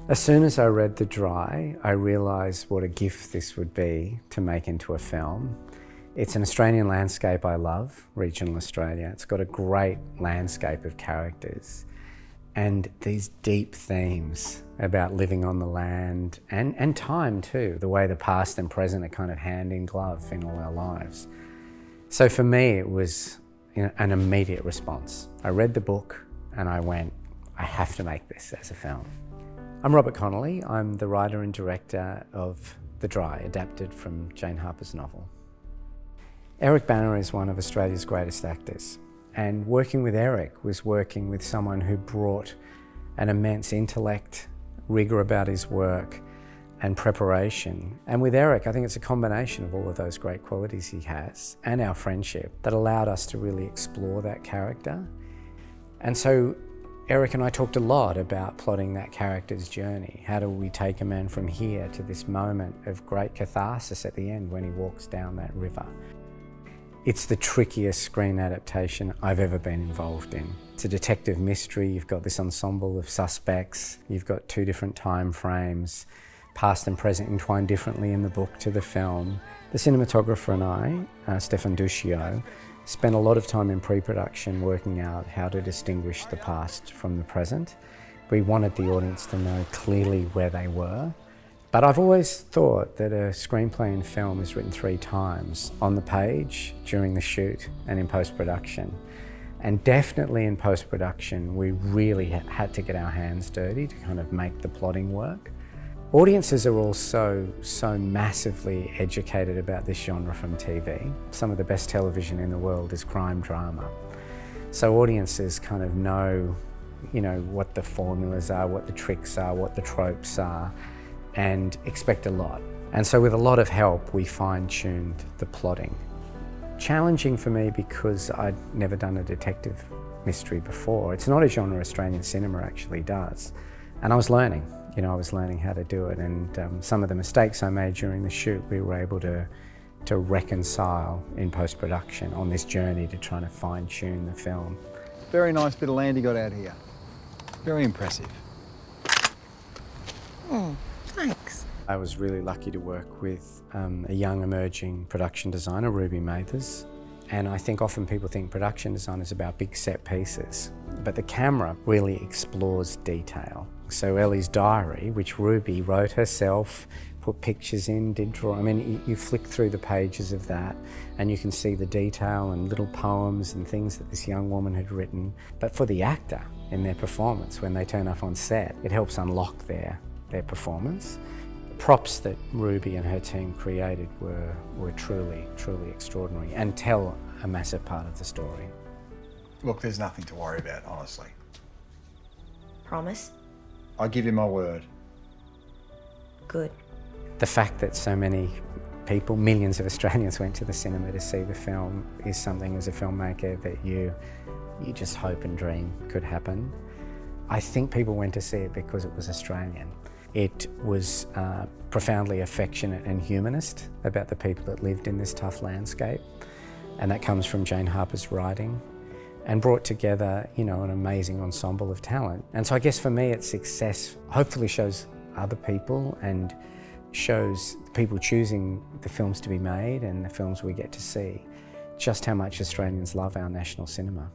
As soon as I read The Dry, I realised what a gift this would be to make into a film. It's an Australian landscape I love, regional Australia. It's got a great landscape of characters and these deep themes about living on the land and time too, the way the past and present are kind of hand in glove in all our lives. So for me, it was an immediate response. I read the book and I went, I have to make this as a film. I'm Robert Connolly. I'm the writer and director of The Dry, adapted from Jane Harper's novel. Eric Bana is one of Australia's greatest actors, and working with Eric was working with someone who brought an immense intellect, rigour about his work and preparation. And with Eric, I think it's a combination of all of those great qualities he has and our friendship that allowed us to really explore that character. And so Eric and I talked a lot about plotting that character's journey. How do we take a man from here to this moment of great catharsis at the end when he walks down that river? It's the trickiest screen adaptation I've ever been involved in. It's a detective mystery. You've got this ensemble of suspects. You've got two different time frames, past and present entwined differently in the book to the film. The cinematographer and I, Stefan Duccio, spent a lot of time in pre-production working out how to distinguish the past from the present. We wanted the audience to know clearly where they were. But I've always thought that a screenplay in film is written 3 times: on the page, during the shoot, and in post-production. And definitely in post-production, we really had to get our hands dirty to kind of make the plotting work. Audiences are also so massively educated about this genre from TV. Some of the best television in the world is crime drama. So audiences kind of know, what the formulas are, what the tricks are, what the tropes are, and expect a lot. And so with a lot of help, we fine-tuned the plotting. Challenging for me because I'd never done a detective mystery before. It's not a genre Australian cinema actually does. And I was learning. I was learning how to do it, and some of the mistakes I made during the shoot, we were able to reconcile in post-production on this journey to try to fine-tune the film. Very nice bit of land you got out here. Very impressive. Oh, thanks. I was really lucky to work with a young emerging production designer, Ruby Mathers. And I think often people think production design is about big set pieces, but the camera really explores detail. So Ellie's diary, which Ruby wrote herself, put pictures in, did draw. I mean, you flick through the pages of that and you can see the detail and little poems and things that this young woman had written. But for the actor in their performance, when they turn up on set, it helps unlock their performance. The props that Ruby and her team created were truly, truly extraordinary and tell a massive part of the story. Look, there's nothing to worry about, honestly. Promise? I give you my word. Good. The fact that so many people, millions of Australians, went to the cinema to see the film is something as a filmmaker that you just hope and dream could happen. I think people went to see it because it was Australian. It was profoundly affectionate and humanist about the people that lived in this tough landscape, and that comes from Jane Harper's writing, and brought together, an amazing ensemble of talent. And so I guess for me, its success hopefully shows other people and shows people choosing the films to be made and the films we get to see just how much Australians love our national cinema.